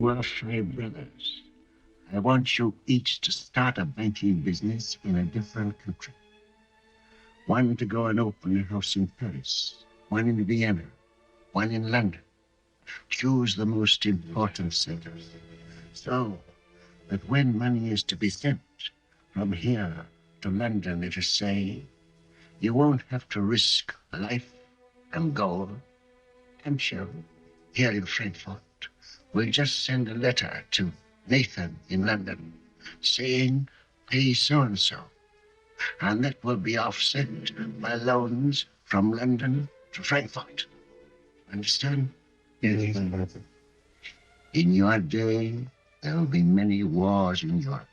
We're five brothers. I want you each to start a banking business in a different country. One to go and open a house in Paris, one in Vienna, one in London. Choose the most important centers, so that when money is to be sent from here to London, let us say, you won't have to risk life and gold and shell here in Frankfurt. We'll just send a letter to Nathan in London saying, pay so-and-so. And that will be offset by loans from London to Frankfurt. Understand? Yes. In your day, there will be many wars in Europe.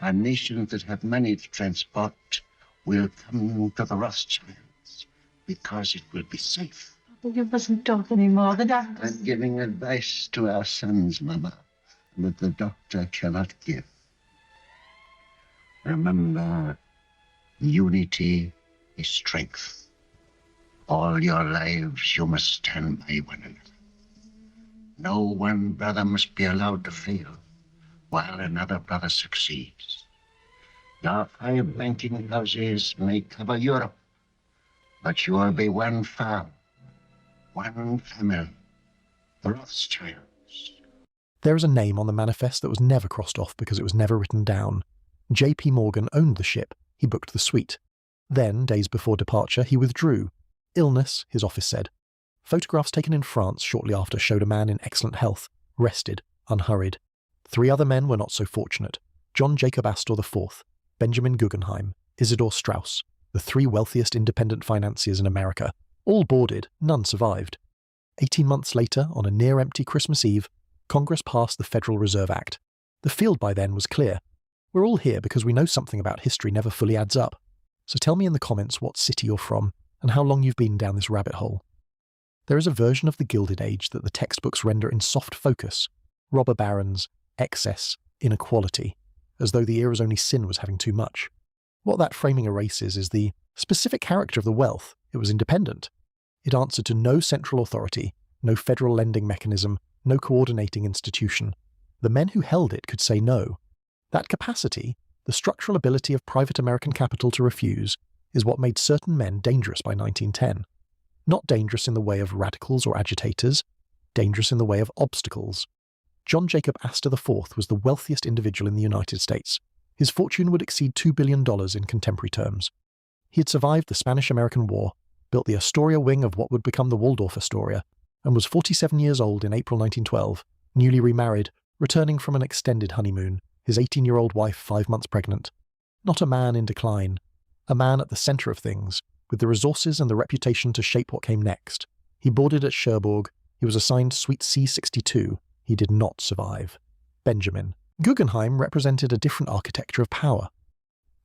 And nations that have money to transport will come to the Rothschilds because it will be safe. You mustn't talk anymore. The doctor. I'm giving advice to our sons, Mama, that the doctor cannot give. Remember, unity is strength. All your lives you must stand by one another. No one brother must be allowed to fail while another brother succeeds. Your 5 banking houses may cover Europe, but you will be one farm. One family, the Rothschilds. There is a name on the manifest that was never crossed off because it was never written down. J.P. Morgan owned the ship. He booked the suite. Then, days before departure, he withdrew. Illness, his office said. Photographs taken in France shortly after showed a man in excellent health, rested, unhurried. 3 other men were not so fortunate. John Jacob Astor IV, Benjamin Guggenheim, Isidor Strauss, the 3 wealthiest independent financiers in America. All boarded, none survived. 18 months later, on a near-empty Christmas Eve, Congress passed the Federal Reserve Act. The field by then was clear. We're all here because we know something about history never fully adds up. So tell me in the comments what city you're from and how long you've been down this rabbit hole. There is a version of the Gilded Age that the textbooks render in soft focus: robber barons, excess, inequality, as though the era's only sin was having too much. What that framing erases is the specific character of the wealth. It was independent. It answered to no central authority, no federal lending mechanism, no coordinating institution. The men who held it could say no. That capacity, the structural ability of private American capital to refuse, is what made certain men dangerous by 1910. Not dangerous in the way of radicals or agitators, dangerous in the way of obstacles. John Jacob Astor IV was the wealthiest individual in the United States. His fortune would exceed $2 billion in contemporary terms. He had survived the Spanish-American War, built the Astoria wing of what would become the Waldorf Astoria, and was 47 years old in April 1912, newly remarried, returning from an extended honeymoon, his 18-year-old wife 5 months pregnant. Not a man in decline, a man at the centre of things, with the resources and the reputation to shape what came next. He boarded at Cherbourg. He was assigned Suite C62. He did not survive. Benjamin. Guggenheim represented a different architecture of power.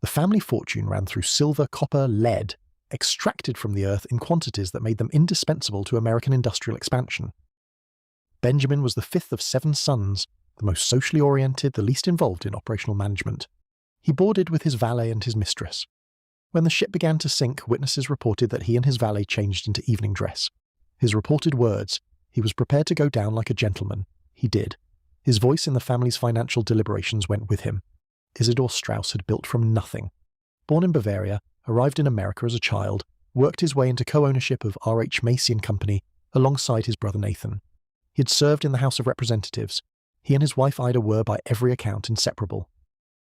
The family fortune ran through silver, copper, lead, extracted from the earth in quantities that made them indispensable to American industrial expansion. Benjamin was the 5th of 7 sons, the most socially oriented, the least involved in operational management. He boarded with his valet and his mistress. When the ship began to sink, witnesses reported that he and his valet changed into evening dress. His reported words, he was prepared to go down like a gentleman. He did. His voice in the family's financial deliberations went with him. Isidor Strauss had built from nothing. Born in Bavaria, arrived in America as a child, worked his way into co-ownership of R.H. Macy & Company alongside his brother Nathan. He had served in the House of Representatives. He and his wife Ida were, by every account, inseparable.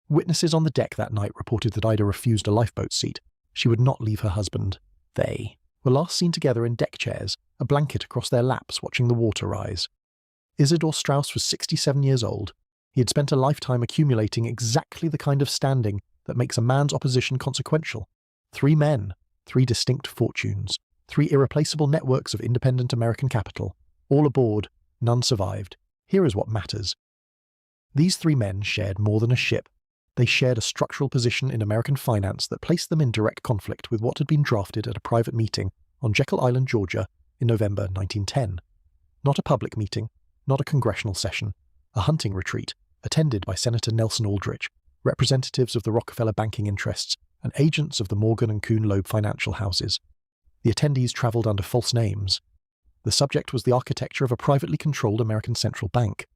Witnesses on the deck that night reported that Ida refused a lifeboat seat. She would not leave her husband. They were last seen together in deck chairs, a blanket across their laps watching the water rise. Isidor Strauss was 67 years old. He had spent a lifetime accumulating exactly the kind of standing that makes a man's opposition consequential. 3 men, 3 distinct fortunes, 3 irreplaceable networks of independent American capital, all aboard, none survived. Here is what matters. These 3 men shared more than a ship. They shared a structural position in American finance that placed them in direct conflict with what had been drafted at a private meeting on Jekyll Island, Georgia, in November 1910. Not a public meeting, not a congressional session, a hunting retreat attended by Senator Nelson Aldrich, representatives of the Rockefeller banking interests, and agents of the Morgan and Kuhn Loeb financial houses. The attendees travelled under false names. The subject was the architecture of a privately controlled American central bank.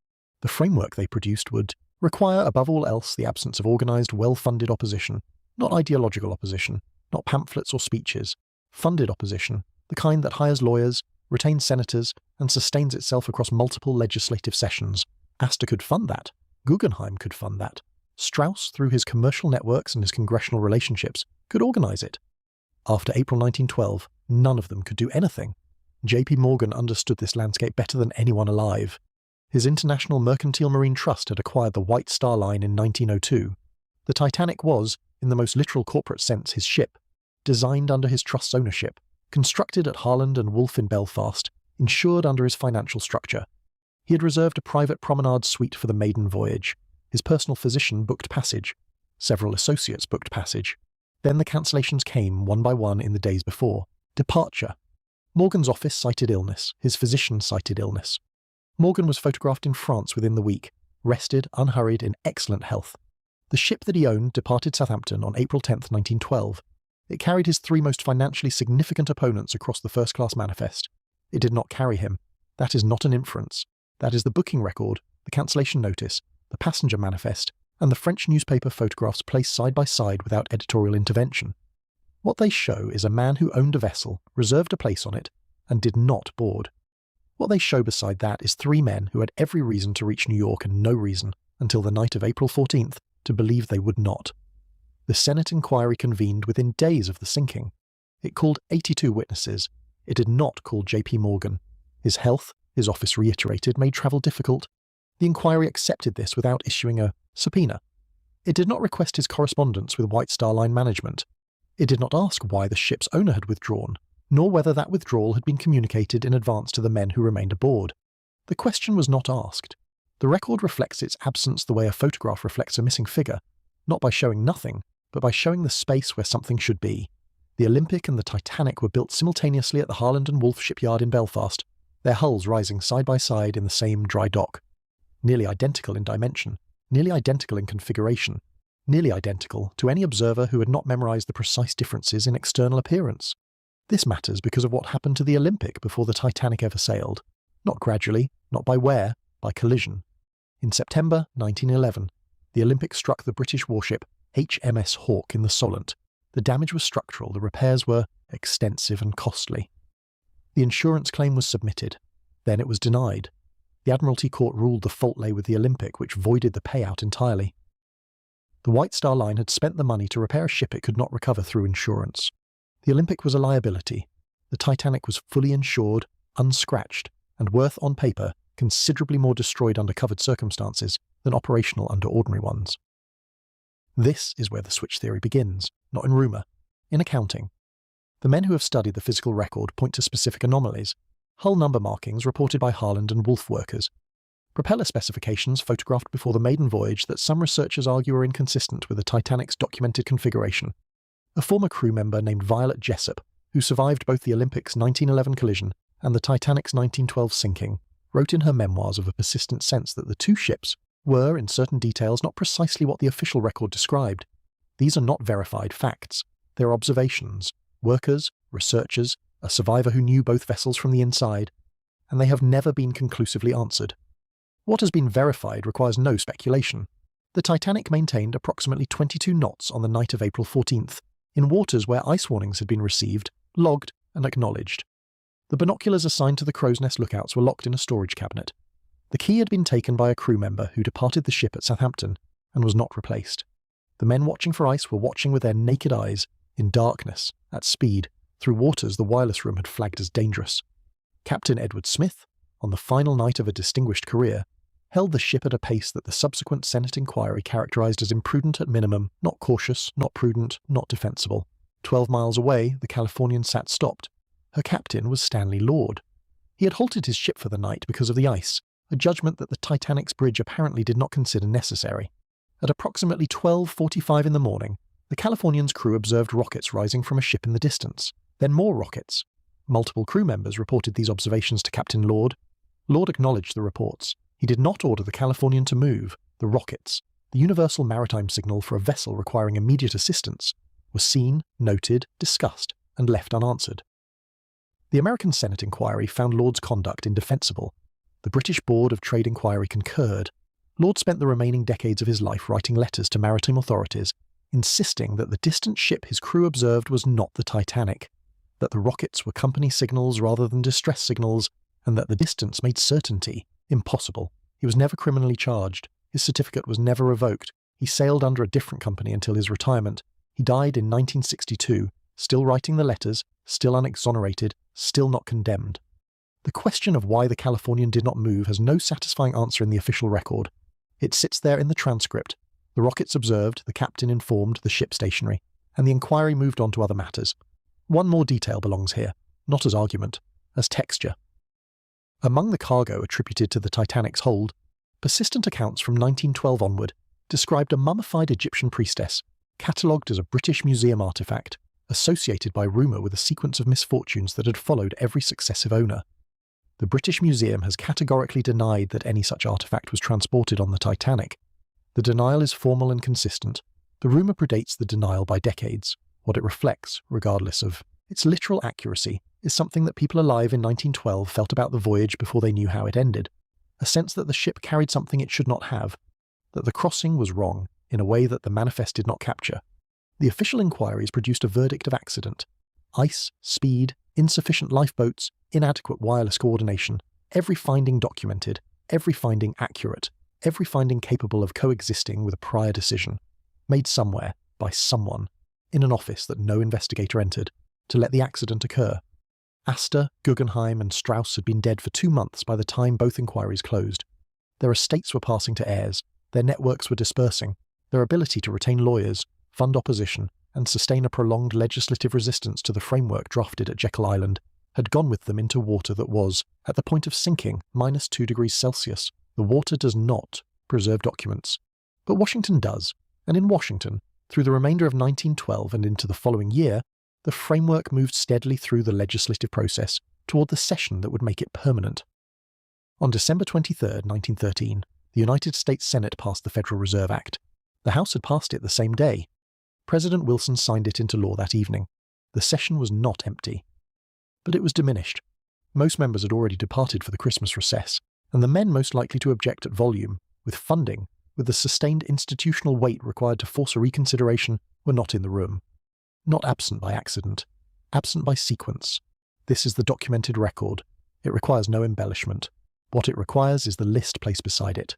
The framework they produced would require, above all else, the absence of organized, well-funded opposition, not ideological opposition, not pamphlets or speeches, funded opposition, the kind that hires lawyers, retains senators, and sustains itself across multiple legislative sessions. Astor could fund that. Guggenheim could fund that. Strauss, through his commercial networks and his congressional relationships, could organize it. After April 1912, none of them could do anything. J.P. Morgan understood this landscape better than anyone alive. His International Mercantile Marine Trust had acquired the White Star Line in 1902. The Titanic was, in the most literal corporate sense, his ship, designed under his trust's ownership, constructed at Harland and Wolff in Belfast, insured under his financial structure. He had reserved a private promenade suite for the maiden voyage. His personal physician booked passage. Several associates booked passage. Then the cancellations came one by one in the days before. Departure. Morgan's office cited illness. His physician cited illness. Morgan was photographed in France within the week, rested, unhurried, in excellent health. The ship that he owned departed Southampton on April 10, 1912. It carried his three most financially significant opponents across the first-class manifest. It did not carry him. That is not an inference. That is the booking record, the cancellation notice, the passenger manifest, and the French newspaper photographs placed side by side without editorial intervention. What they show is a man who owned a vessel, reserved a place on it, and did not board. What they show beside that is three men who had every reason to reach New York and no reason, until the night of April 14th, to believe they would not. The Senate inquiry convened within days of the sinking. It called 82 witnesses. It did not call J.P. Morgan. His health, his office reiterated, made travel difficult. The inquiry accepted this without issuing a subpoena. It did not request his correspondence with White Star Line management. It did not ask why the ship's owner had withdrawn, nor whether that withdrawal had been communicated in advance to the men who remained aboard. The question was not asked. The record reflects its absence the way a photograph reflects a missing figure, not by showing nothing, but by showing the space where something should be. The Olympic and the Titanic were built simultaneously at the Harland and Wolff shipyard in Belfast, their hulls rising side by side in the same dry dock. Nearly identical in dimension, nearly identical in configuration, nearly identical to any observer who had not memorized the precise differences in external appearance. This matters because of what happened to the Olympic before the Titanic ever sailed. Not gradually, not by wear, by collision. In September 1911, the Olympic struck the British warship HMS Hawke in the Solent. The damage was structural, the repairs were extensive and costly. The insurance claim was submitted. Then it was denied. The Admiralty Court ruled the fault lay with the Olympic, which voided the payout entirely. The White Star Line had spent the money to repair a ship it could not recover through insurance. The Olympic was a liability. The Titanic was fully insured, unscratched, and worth, on paper, considerably more destroyed under covered circumstances than operational under ordinary ones. This is where the switch theory begins, not in rumour, in accounting. The men who have studied the physical record point to specific anomalies, hull number markings reported by Harland and Wolff workers, propeller specifications photographed before the maiden voyage that some researchers argue are inconsistent with the Titanic's documented configuration. A former crew member named Violet Jessop, who survived both the Olympic's 1911 collision and the Titanic's 1912 sinking, wrote in her memoirs of a persistent sense that the two ships were, in certain details, not precisely what the official record described. These are not verified facts. They're observations. Workers, researchers, a survivor who knew both vessels from the inside, and they have never been conclusively answered. What has been verified requires no speculation. The Titanic maintained approximately 22 knots on the night of April 14th, in waters where ice warnings had been received, logged, and acknowledged. The binoculars assigned to the crow's nest lookouts were locked in a storage cabinet. The key had been taken by a crew member who departed the ship at Southampton and was not replaced. The men watching for ice were watching with their naked eyes, in darkness, at speed, through waters the wireless room had flagged as dangerous. Captain Edward Smith, on the final night of a distinguished career, held the ship at a pace that the subsequent Senate inquiry characterized as imprudent at minimum, not cautious, not prudent, not defensible. 12 miles away, the Californian sat stopped. Her captain was Stanley Lord. He had halted his ship for the night because of the ice, a judgment that the Titanic's bridge apparently did not consider necessary. At approximately 12:45 in the morning, the Californian's crew observed rockets rising from a ship in the distance, then more rockets. Multiple crew members reported these observations to Captain Lord. Lord acknowledged the reports. He did not order the Californian to move. The rockets, the universal maritime signal for a vessel requiring immediate assistance, were seen, noted, discussed, and left unanswered. The American Senate inquiry found Lord's conduct indefensible. The British Board of Trade Inquiry concurred. Lord spent the remaining decades of his life writing letters to maritime authorities, insisting that the distant ship his crew observed was not the Titanic, that the rockets were company signals rather than distress signals, and that the distance made certainty impossible. He was never criminally charged. His certificate was never revoked. He sailed under a different company until his retirement. He died in 1962, still writing the letters, still unexonerated, still not condemned. The question of why the Californian did not move has no satisfying answer in the official record. It sits there in the transcript. The rockets observed, the captain informed, the ship stationary, and the inquiry moved on to other matters. One more detail belongs here, not as argument, as texture. Among the cargo attributed to the Titanic's hold, persistent accounts from 1912 onward described a mummified Egyptian priestess, catalogued as a British museum artifact, associated by rumour with a sequence of misfortunes that had followed every successive owner. The British Museum has categorically denied that any such artifact was transported on the Titanic. The denial is formal and consistent. The rumour predates the denial by decades. What it reflects, regardless of its literal accuracy, is something that people alive in 1912 felt about the voyage before they knew how it ended. A sense that the ship carried something it should not have, that the crossing was wrong in a way that the manifest did not capture. The official inquiries produced a verdict of accident. Ice, speed, insufficient lifeboats, inadequate wireless coordination, every finding documented, every finding accurate, every finding capable of coexisting with a prior decision, made somewhere, by someone, in an office that no investigator entered, to let the accident occur. Astor, Guggenheim and Strauss had been dead for 2 months by the time both inquiries closed. Their estates were passing to heirs, their networks were dispersing, their ability to retain lawyers, fund opposition, and sustain a prolonged legislative resistance to the framework drafted at Jekyll Island had gone with them into water that was, at the point of sinking, -2 degrees Celsius. The water does not preserve documents. But Washington does, and in Washington, through the remainder of 1912 and into the following year, the framework moved steadily through the legislative process toward the session that would make it permanent. On December 23, 1913, the United States Senate passed the Federal Reserve Act. The House had passed it the same day. President Wilson signed it into law that evening. The session was not empty. But it was diminished. Most members had already departed for the Christmas recess, and the men most likely to object at volume, with funding, with the sustained institutional weight required to force a reconsideration, were not in the room. Not absent by accident, absent by sequence. This is the documented record. It requires no embellishment. What it requires is the list placed beside it.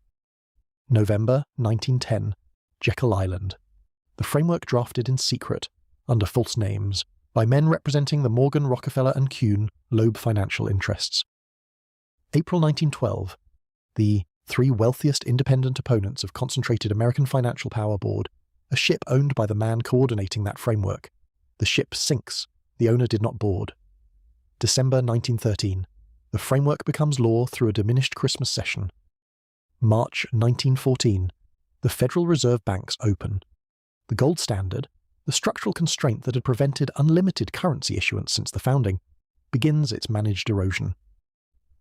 November 1910, Jekyll Island. The framework drafted in secret, under false names, by men representing the Morgan, Rockefeller and Kuhn Loeb financial interests. April 1912. The 3 wealthiest independent opponents of concentrated American financial power board, a ship owned by the man coordinating that framework. The ship sinks. The owner did not board. December 1913. The framework becomes law through a diminished Christmas session. March 1914. The Federal Reserve banks open. The gold standard, the structural constraint that had prevented unlimited currency issuance since the founding, begins its managed erosion.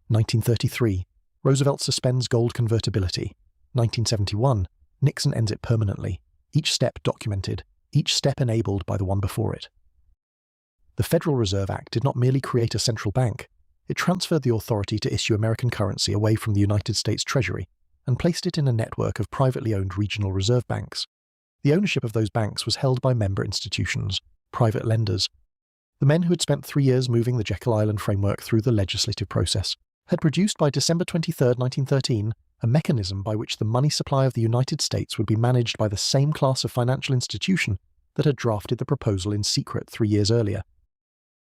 1933. Roosevelt suspends gold convertibility. 1971. Nixon ends it permanently. Each step documented, each step enabled by the one before it. The Federal Reserve Act did not merely create a central bank. It transferred the authority to issue American currency away from the United States Treasury and placed it in a network of privately owned regional reserve banks. The ownership of those banks was held by member institutions, private lenders. The men who had spent 3 years moving the Jekyll Island framework through the legislative process had produced by December 23, 1913, a mechanism by which the money supply of the United States would be managed by the same class of financial institution that had drafted the proposal in secret 3 years earlier.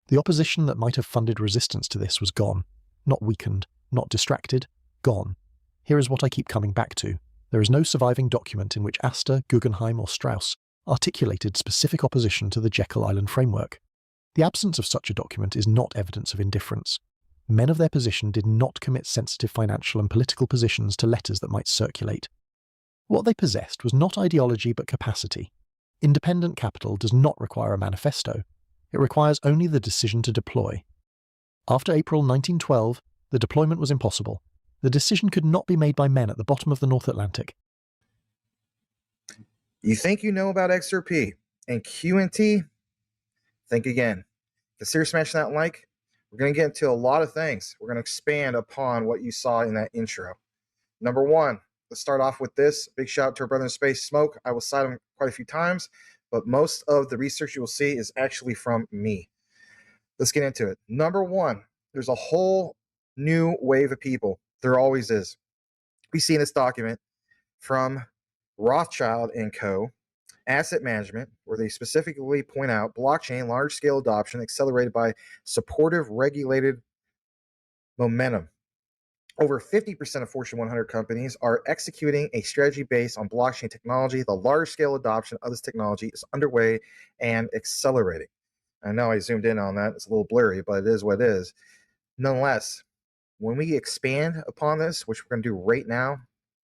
The opposition that might have funded resistance to this was gone, not weakened, not distracted, gone. Here is what I keep coming back to. There is no surviving document in which Astor, Guggenheim or Strauss articulated specific opposition to the Jekyll Island framework. The absence of such a document is not evidence of indifference. Men of their position did not commit sensitive financial and political positions to letters that might circulate. What they possessed was not ideology but capacity. Independent capital does not require a manifesto. It requires only the decision to deploy. After April 1912, the deployment was impossible. The decision could not be made by men at the bottom of the North Atlantic. You think you know about XRP and QNT? Think again. Consider smashing that like, We're going to get into a lot of things. We're going to expand upon what you saw in that intro. Number one, let's start off with this. Big shout out to our brother in space, Smoke. I will cite him quite a few times, but most of the research you will see is actually from me. Let's get into it. Number one, there's a whole new wave of people. There always is. We see in this document from Rothschild and Co. Asset Management, where they specifically point out blockchain large-scale adoption accelerated by supportive regulated momentum. Over 50% of Fortune 100 companies are executing a strategy based on blockchain technology. The large-scale adoption of this technology is underway and accelerating. I know I zoomed in on that. It's a little blurry, but it is what it is. Nonetheless, when we expand upon this, which we're going to do right now,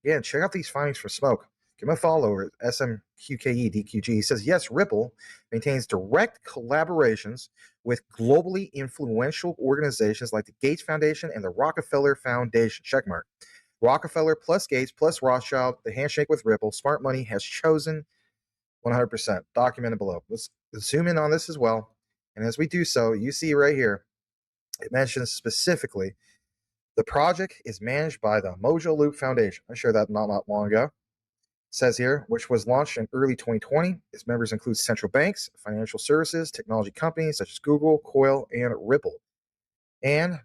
again, check out these findings from Smoke. Give him a follow at SMQKEDQG. He says, yes, Ripple maintains direct collaborations with globally influential organizations like the Gates Foundation and the Rockefeller Foundation. Checkmark. Rockefeller plus Gates plus Rothschild, the handshake with Ripple, smart money has chosen 100%. Documented below. Let's zoom in on this as well. And as we do so, you see right here, it mentions specifically the project is managed by the Mojaloop Foundation. I shared that not long ago. Says here, which was launched in early 2020. Its members include central banks, financial services, technology companies such as Google, Coil, and Ripple. And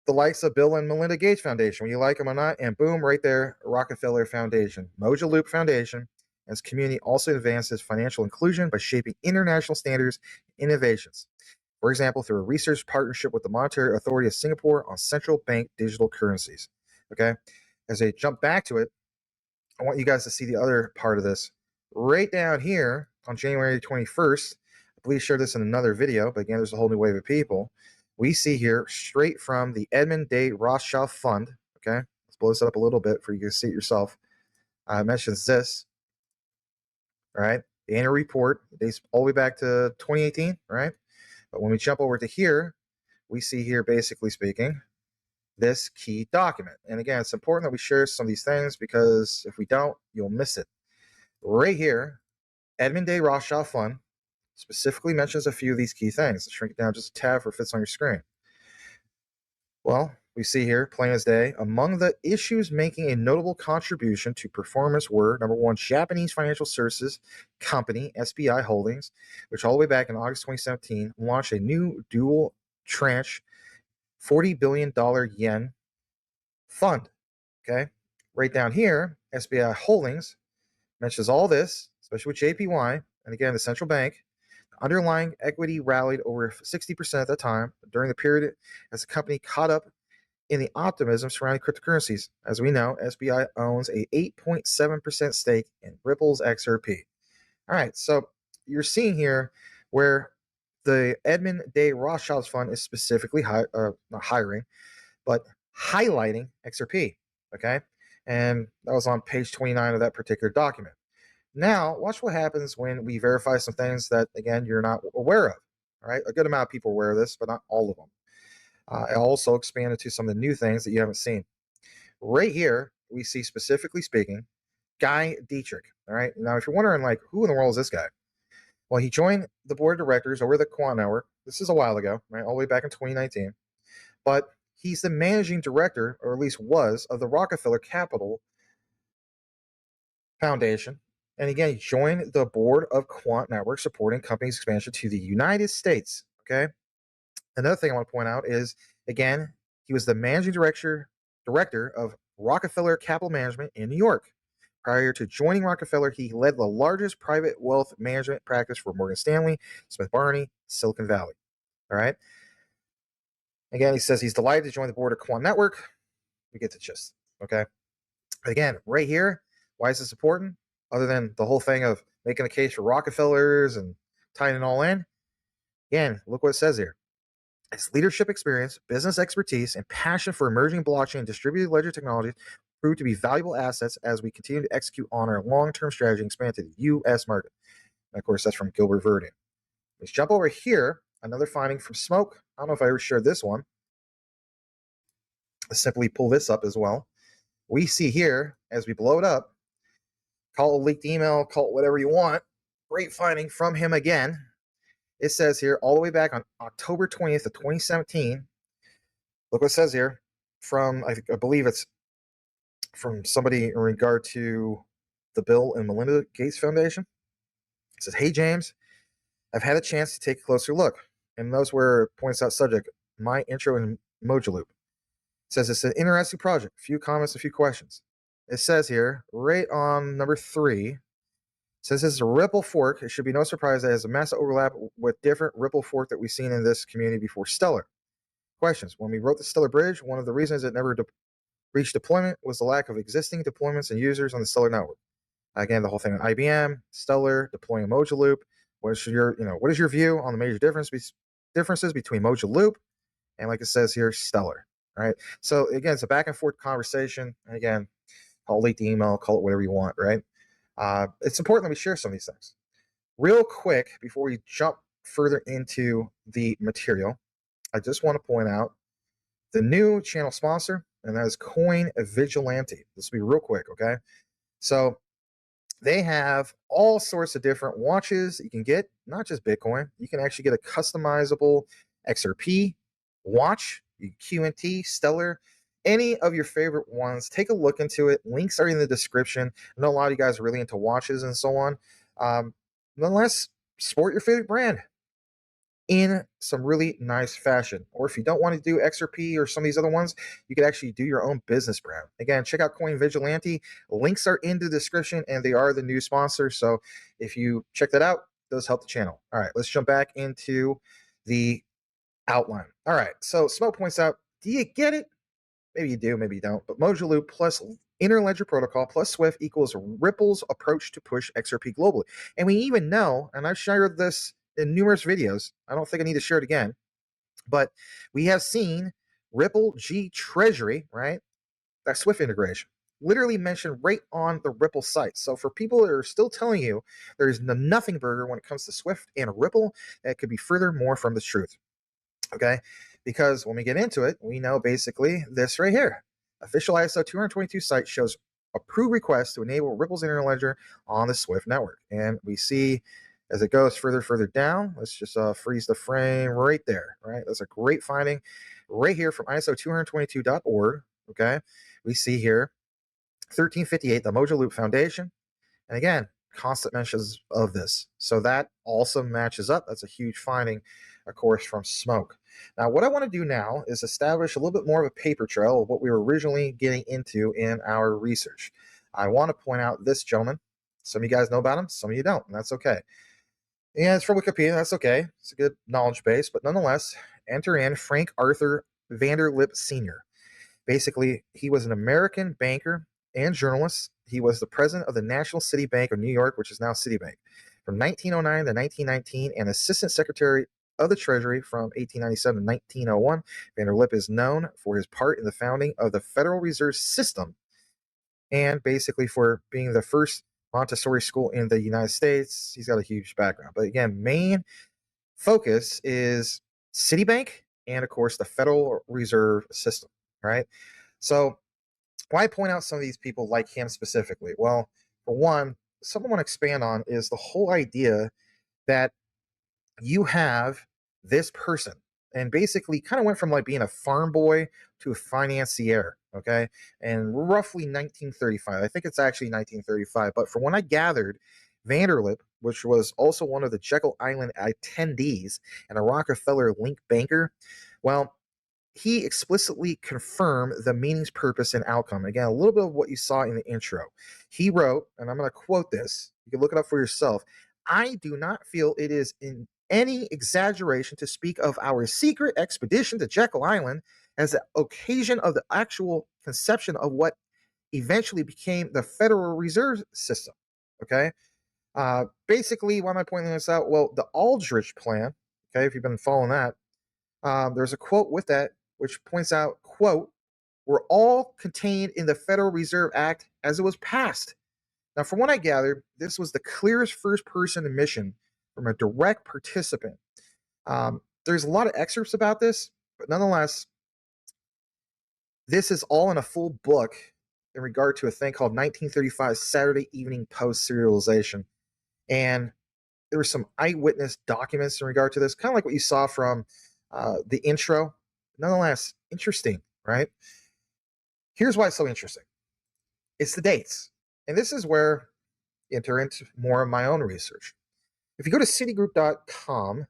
the likes of Bill and Melinda Gates Foundation, whether you like them or not, and boom, right there, Rockefeller Foundation. Mojaloop Foundation and its community also advances financial inclusion by shaping international standards and innovations. For example, through a research partnership with the Monetary Authority of Singapore on central bank digital currencies. Okay, as I jump back to it, I want you guys to see the other part of this. Right down here on January 21st, I believe I shared this in another video, but again, there's a whole new wave of people. We see here straight from the Edmond de Rothschild Fund. Okay, let's blow this up a little bit for you to see it yourself. It mentions this. All right, the annual report dates all the way back to 2018, right? But when we jump over to here, we see here, basically speaking, this key document. And again, it's important that we share some of these things because if we don't, you'll miss it. Right here, Edmond de Rothschild Fund specifically mentions a few of these key things. Let's shrink it down just a tad for it fits on your screen. Well, we see here, plain as day, among the issues making a notable contribution to performance were, number one, Japanese financial services company, SBI Holdings, which all the way back in August 2017 launched a new dual tranche $40 billion yen fund. Okay, right down here, SBI Holdings mentions all this, especially with JPY, and again, the central bank. Underlying equity rallied over 60% at the time during the period as the company caught up in the optimism surrounding cryptocurrencies. As we know, SBI owns a 8.7% stake in Ripple's XRP. All right, so you're seeing here where the Edmond de Rothschild's fund is specifically not hiring, but highlighting XRP. Okay, and that was on page 29 of that particular document. Now, watch what happens when we verify some things that, again, you're not aware of. All right, a good amount of people are aware of this, but not all of them. I also expanded to some of the new things that you haven't seen. Right here, we see, specifically speaking, Guy Dietrich. All right, now if you're wondering, like, who in the world is this guy? Well, he joined the board of directors over the Quant Network. This is a while ago, right, all the way back in 2019. But he's the managing director, or at least was, of the Rockefeller Capital Foundation. And again, he joined the board of Quant Network, supporting companies' expansion to the United States. Okay. Another thing I want to point out is, again, he was the managing director of Rockefeller Capital Management in New York. Prior to joining Rockefeller, he led the largest private wealth management practice for Morgan Stanley, Smith Barney, Silicon Valley. All right. Again, he says he's delighted to join the board of Quant Network. We get the gist. Okay. Again, right here, why is this important? Other than the whole thing of making a case for Rockefellers and tying it all in. Again, look what it says here. His leadership experience, business expertise, and passion for emerging blockchain and distributed ledger technologies proved to be valuable assets as we continue to execute on our long-term strategy and expand to the U.S. market. And of course, that's from Gilbert Verdi. Let's jump over here. Another finding from Smoke. I don't know if I ever shared this one. Let's simply pull this up as well. We see here, as we blow it up, call it a leaked email, call it whatever you want. Great finding from him again. It says here, all the way back on October 20th of 2017, Look what it says here from, I believe it's from somebody in regard to the Bill and Melinda Gates Foundation. It says, "Hey, James, I've had a chance to take a closer look." And those where it points out subject, my intro in Mojaloop. It says it's an interesting project. A few comments, a few questions. It says here, right on number 3, it says it's a Ripple fork. It should be no surprise that it has a massive overlap with different Ripple fork that we've seen in this community before Stellar. Questions. When we wrote the Stellar Bridge, one of the reasons it never reached deployment was the lack of existing deployments and users on the Stellar network. Again, the whole thing on IBM, Stellar, deploying a Mojaloop. What is your view on the major differences between Mojaloop and, like it says here, Stellar? All right. So again, it's a back and forth conversation. And again, call it the email, call it whatever you want, right? It's important that we share some of these things. Real quick, before we jump further into the material, I just want to point out the new channel sponsor, and that is Coin Vigilante. This will be real quick, okay? So they have all sorts of different watches you can get, not just Bitcoin. You can actually get a customizable XRP watch, QNT, Stellar, any of your favorite ones. Take a look into it. Links are in the description. I know a lot of you guys are really into watches and so on. Nonetheless, support your favorite brand in some really nice fashion. Or if you don't want to do XRP or some of these other ones, you could actually do your own business brand. Again, check out Coin Vigilante. Links are in the description, and they are the new sponsor. So if you check that out, it does help the channel. All right, let's jump back into the outline. All right, so Smoke points out, do you get it? Maybe you do, maybe you don't. But Mojaloop plus Interledger protocol plus Swift equals Ripple's approach to push XRP globally. And we even know, and I've shared this in numerous videos, I don't think I need to share it again, but we have seen Ripple G Treasury, right? That Swift integration, literally mentioned right on the Ripple site. So for people that are still telling you there's the nothing burger when it comes to Swift and Ripple, that could be further more from the truth. Okay? Because when we get into it, we know basically this right here. Official ISO 222 site shows approved requests to enable Ripple's Interledger on the Swift network. And we see as it goes further down, let's just freeze the frame right there, right? That's a great finding right here from ISO222.org, okay? We see here 1358, the Mojaloop Foundation. And again, constant mentions of this. So that also matches up. That's a huge finding, of course, from Smoke. Now, what I want to do now is establish a little bit more of a paper trail of what we were originally getting into in our research. I want to point out this gentleman. Some of you guys know about him, some of you don't, and that's okay. And it's from Wikipedia, that's okay. It's a good knowledge base, but nonetheless, enter in Frank Arthur Vanderlip Sr. Basically, he was an American banker and journalist. He was the president of the National City Bank of New York, which is now Citibank, from 1909 to 1919, and assistant secretary of the Treasury from 1897 to 1901. Vanderlip is known for his part in the founding of the Federal Reserve System and basically for being the first Montessori school in the United States. He's got a huge background. But again, main focus is Citibank and, of course, the Federal Reserve System, right? So why point out some of these people like him specifically? Well, for one, something I want to expand on is the whole idea that you have this person and basically kind of went from like being a farm boy to a financier, okay? And roughly 1935. I think it's actually 1935. But from what I gathered, Vanderlip, which was also one of the Jekyll Island attendees and a Rockefeller link banker, well, he explicitly confirmed the meanings, purpose, and outcome. Again, a little bit of what you saw in the intro. He wrote, and I'm going to quote this, you can look it up for yourself, "I do not feel it is in any exaggeration to speak of our secret expedition to Jekyll Island as the occasion of the actual conception of what eventually became the Federal Reserve System." Okay? Basically, why am I pointing this out? Well, the Aldrich plan, okay, if you've been following that, there's a quote with that which points out, quote, "were all contained in the Federal Reserve Act as it was passed." Now, from what I gathered, this was the clearest first-person admission from a direct participant. There's a lot of excerpts about this, but nonetheless, this is all in a full book in regard to a thing called 1935 Saturday Evening Post serialization. And there were some eyewitness documents in regard to this, kind of like what you saw from the intro. Nonetheless, interesting, right? Here's why it's so interesting. It's the dates. And this is where I enter into more of my own research. If you go to citigroup.com,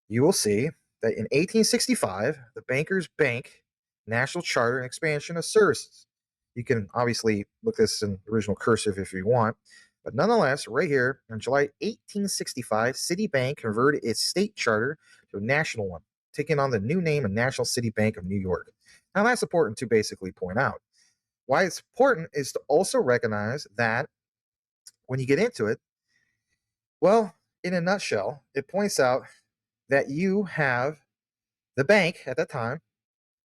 you will see that in 1865, the Bankers Bank National Charter and Expansion of Services. You can obviously look this in original cursive if you want, but nonetheless, right here, in July 1865, Citibank converted its state charter to a national one, taking on the new name of National City Bank of New York. Now, that's important to basically point out. Why it's important is to also recognize that when you get into it, well, in a nutshell, it points out that you have the bank at that time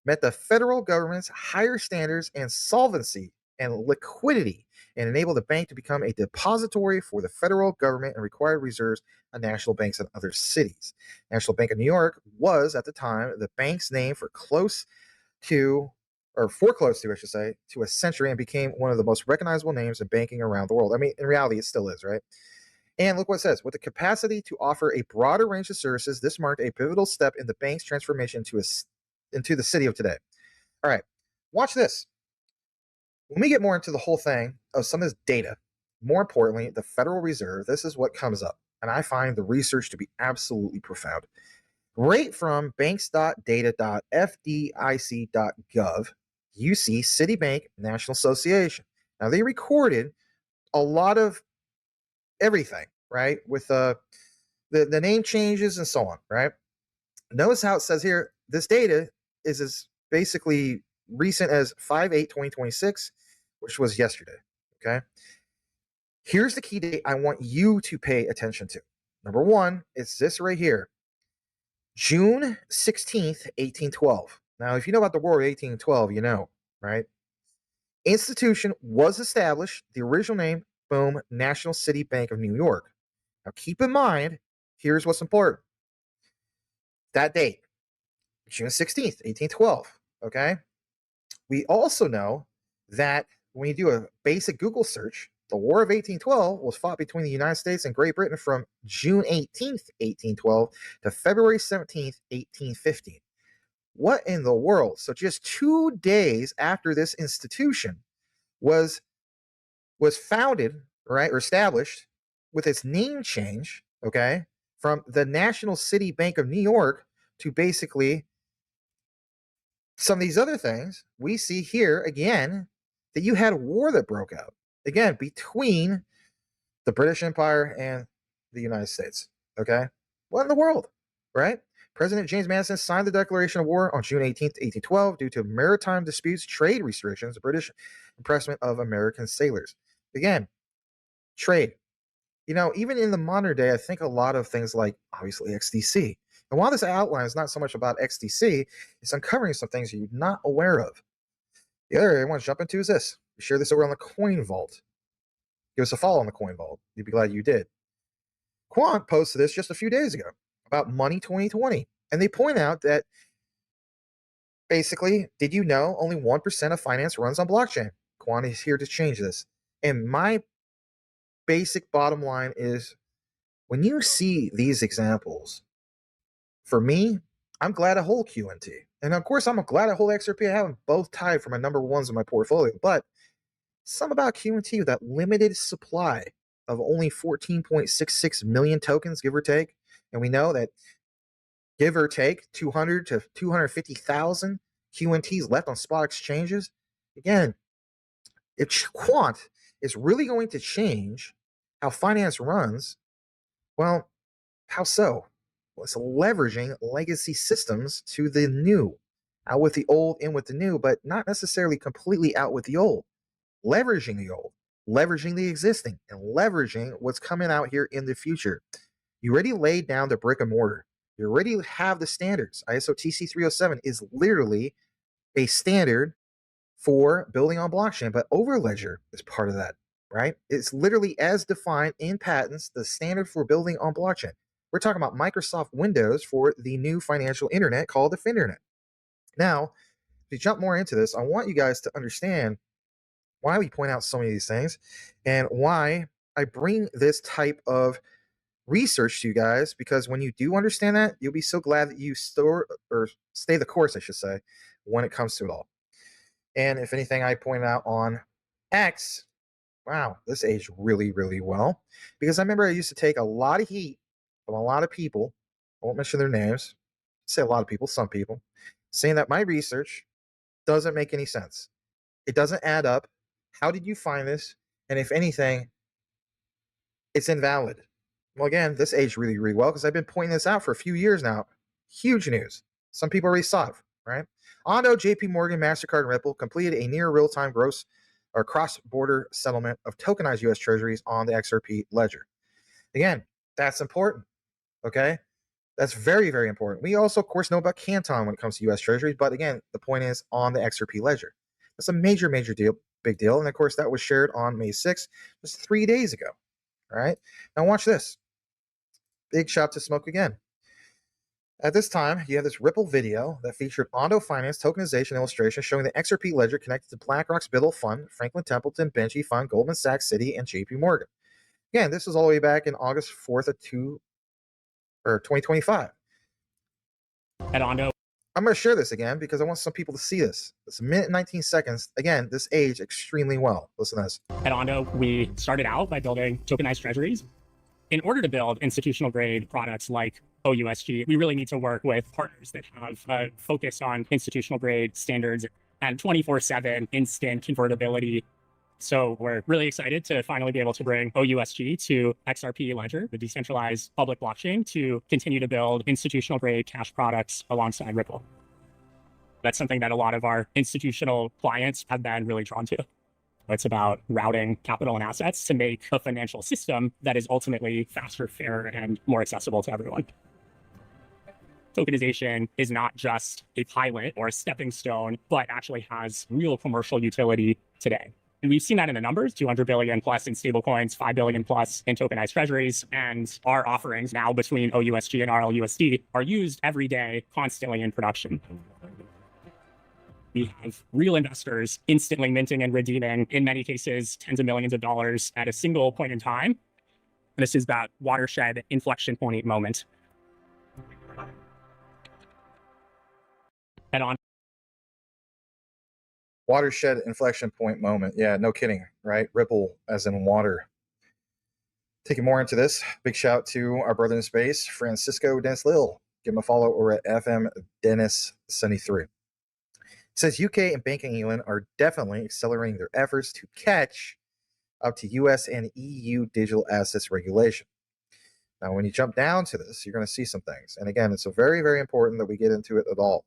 met the federal government's higher standards and solvency and liquidity and enabled the bank to become a depository for the federal government and required reserves of national banks in other cities. National Bank of New York was, at the time, the bank's name for close to, I should say, to a century and became one of the most recognizable names in banking around the world. I mean, in reality, it still is, right? And look what it says. With the capacity to offer a broader range of services, this marked a pivotal step in the bank's transformation into the city of today. All right, watch this. When we get more into the whole thing of some of this data, more importantly, the Federal Reserve, this is what comes up. And I find the research to be absolutely profound. Right from banks.data.fdic.gov, you see Citibank National Association. Now, they recorded a lot of everything, right? With the name changes and so on, right? Notice how it says here, this data is as basically recent as 5/8/2026, which was yesterday, okay? Here's the key date I want you to pay attention to. Number one, it's this right here, June 16th, 1812. Now, if you know about the War of 1812, you know, right? Institution was established, the original name, boom, National City Bank of New York. Now, keep in mind, here's what's important. That date, June 16th, 1812, okay? We also know that when you do a basic Google search, the War of 1812 was fought between the United States and Great Britain from June 18th, 1812 to February 17th, 1815. What in the world? So just 2 days after this institution was founded, right, or established with its name change, okay, from the National City Bank of New York to basically some of these other things, we see here again that you had a war that broke out, again, between the British Empire and the United States, okay? What in the world, right? President James Madison signed the Declaration of War on June 18th, 1812 due to maritime disputes, trade restrictions, British impressment of American sailors. Again, trade. You know, even in the modern day, I think a lot of things like, obviously, XDC. And while this outline is not so much about XDC, it's uncovering some things you're not aware of. The other area I want to jump into is this. We share this over on the Coin Vault. Give us a follow on the Coin Vault. You'd be glad you did. Quant posted this just a few days ago about Money 2020. And they point out that basically, did you know only 1% of finance runs on blockchain? Quant is here to change this. And my basic bottom line is when you see these examples, for me, I'm glad I hold QNT. And of course, I'm glad I hold XRP. I have them both tied for my number ones in my portfolio. But some about QNT with that limited supply of only 14.66 million tokens, give or take. And we know that, give or take, 200 to 250,000 QNTs left on spot exchanges. Again, if Quant is really going to change how finance runs, well, how so? Well, it's leveraging legacy systems to the new, out with the old, in with the new, but not necessarily completely out with the old. Leveraging the old, leveraging the existing, and leveraging what's coming out here in the future. You already laid down the brick and mortar. You already have the standards. ISO TC 307 is literally a standard for building on blockchain, but Overledger is part of that, right? It's literally as defined in patents, the standard for building on blockchain. We're talking about Microsoft Windows for the new financial internet called the FinInternet. Now, if you jump more into this, I want you guys to understand why we point out so many of these things and why I bring this type of research to you guys, because when you do understand that, you'll be so glad that you stay the course, I should say, when it comes to it all. And if anything, I pointed out on X, wow, this aged really, really well. Because I remember I used to take a lot of heat from a lot of people, I won't mention their names, say a lot of people, some people, saying that my research doesn't make any sense. It doesn't add up. How did you find this? And if anything, it's invalid. Well, again, this aged really, really well because I've been pointing this out for a few years now. Huge news. Some people already saw it, right? Ondo, JP Morgan, Mastercard, and Ripple completed a near real-time gross or cross-border settlement of tokenized U.S. Treasuries on the XRP ledger. Again, that's important, okay? That's very, very important. We also, of course, know about Canton when it comes to U.S. Treasuries, but again, the point is on the XRP ledger. That's a major, major deal, big deal. And of course, that was shared on May 6th, just 3 days ago. All right. Now watch this. Big shout to Smoke again. At this time, you have this Ripple video that featured Ondo Finance tokenization illustration showing the XRP ledger connected to BlackRock's Biddle Fund, Franklin Templeton, Benji Fund, Goldman Sachs, Citi, and JP Morgan. Again, this is all the way back in August 4th of 2025. At Ondo, I'm going to share this again because I want some people to see this. It's a minute and 19 seconds. Again, this aged extremely well. Listen to this. At Ondo, we started out by building tokenized treasuries. In order to build institutional grade products like OUSG, we really need to work with partners that have focused on institutional grade standards and 24/7 instant convertibility. So we're really excited to finally be able to bring OUSG to XRP Ledger, the decentralized public blockchain, to continue to build institutional grade cash products alongside Ripple. That's something that a lot of our institutional clients have been really drawn to. It's about routing capital and assets to make a financial system that is ultimately faster, fairer, and more accessible to everyone. Tokenization is not just a pilot or a stepping stone, but actually has real commercial utility today. And we've seen that in the numbers, 200 billion plus in stablecoins, 5 billion plus in tokenized treasuries. And our offerings now between OUSG and RLUSD are used every day, constantly in production. We have real investors instantly minting and redeeming, in many cases, tens of millions of dollars at a single point in time. This is that watershed inflection point moment. And on Watershed inflection point moment. Yeah, no kidding, right? Ripple as in water. Taking more into this, big shout to our brother in space, Francisco Dennis Lil. Give him a follow over at FM Dennis 73. It says UK and Bank of England are definitely accelerating their efforts to catch up to US and EU digital assets regulation. Now, when you jump down to this, you're going to see some things. And again, it's so very, very important that we get into it at all.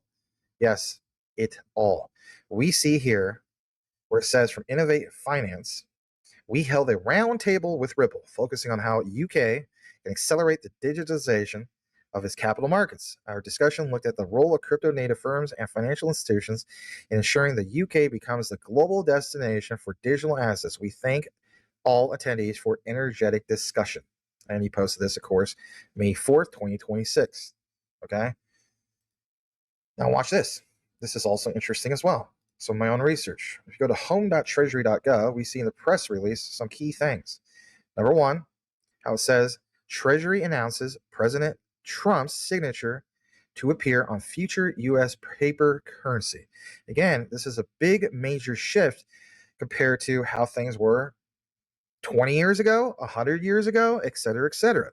Yes, it all. We see here where it says from Innovate Finance, we held a roundtable with Ripple, focusing on how UK can accelerate the digitization of its capital markets. Our discussion looked at the role of crypto native firms and financial institutions in ensuring the UK becomes the global destination for digital assets. We thank all attendees for energetic discussion. And he posted this, of course, May 4th, 2026. Okay. Now watch this. This is also interesting as well. So my own research. If you go to home.treasury.gov, we see in the press release some key things. Number one, how it says Treasury announces President Trump's signature to appear on future U.S. paper currency. Again, this is a big major shift compared to how things were 20 years ago, 100 years ago, et cetera, et cetera.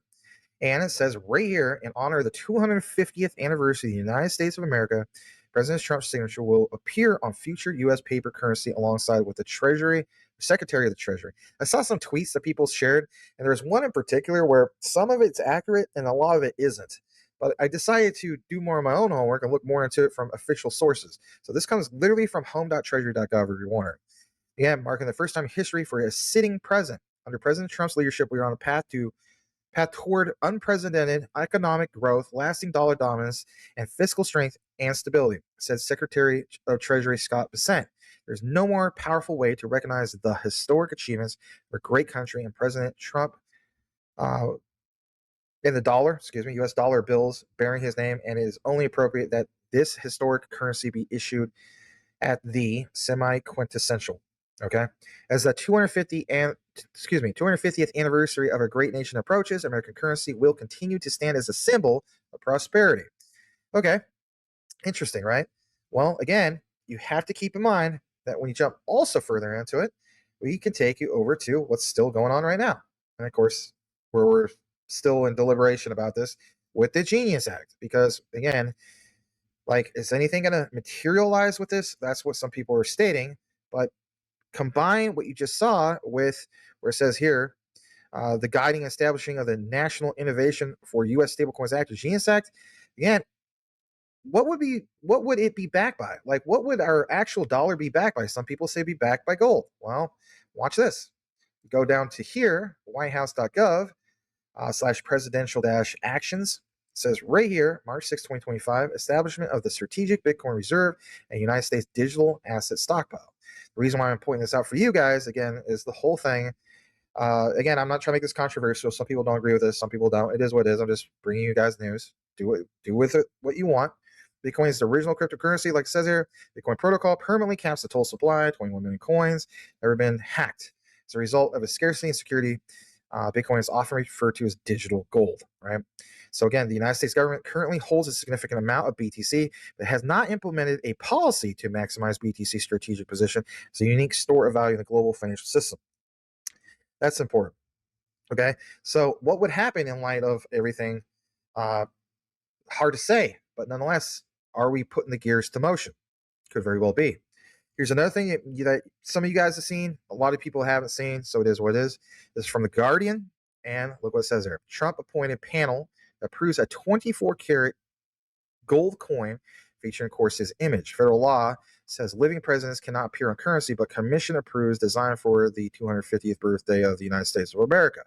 And it says right here, in honor of the 250th anniversary of the United States of America, President Trump's signature will appear on future U.S. paper currency alongside with the Treasury, Secretary of the Treasury. I saw some tweets that people shared, and there's one in particular where some of it's accurate and a lot of it isn't. But I decided to do more of my own homework and look more into it from official sources. So this comes literally from home.treasury.gov if you're wondering. Again, marking the first time in history for a sitting president. Under President Trump's leadership, we are on a path toward unprecedented economic growth, lasting dollar dominance, and fiscal strength and stability, said Secretary of Treasury Scott Bessent. There's no more powerful way to recognize the historic achievements of a great country and President Trump in the dollar, U.S. dollar bills bearing his name, and it is only appropriate that this historic currency be issued at the semi-quintessential. Okay, as the 250th anniversary of a great nation approaches, American currency will continue to stand as a symbol of prosperity. Okay, interesting, right? Well, again, you have to keep in mind that when you jump also further into it, we can take you over to what's still going on right now. And of course, we're still in deliberation about this with the Genius Act, because again, like, is anything going to materialize with this? That's what some people are stating. But combine what you just saw with where it says here, the guiding and establishing of the National Innovation for U.S. Stablecoins Act, the Genius Act. Again, what would it be backed by? Like, what would our actual dollar be backed by? Some people say be backed by gold. Well, watch this. Go down to here, whitehouse.gov / presidential actions. It says right here, March 6, 2025, establishment of the Strategic Bitcoin Reserve and United States Digital Asset Stockpile. The reason why I'm pointing this out for you guys, again, is the whole thing. Again, I'm not trying to make this controversial. Some people don't agree with this. Some people don't. It is what it is. I'm just bringing you guys news. Do with it what you want. Bitcoin is the original cryptocurrency, like it says here. Bitcoin protocol permanently caps the total supply, 21 million coins, never been hacked. As a result of its scarcity and security, Bitcoin is often referred to as digital gold, right? So again, the United States government currently holds a significant amount of BTC, but has not implemented a policy to maximize BTC's strategic position as a unique store of value in the global financial system. That's important, okay? So what would happen in light of everything? Hard to say, but nonetheless, are we putting the gears to motion? Could very well be. Here's another thing that some of you guys have seen, a lot of people haven't seen, so it is what it is. This is from The Guardian, and look what it says there. Trump appointed panel that approves a 24-karat gold coin featuring, of course, his image. Federal law says living presidents cannot appear on currency, but commission approves design for the 250th birthday of the United States of America.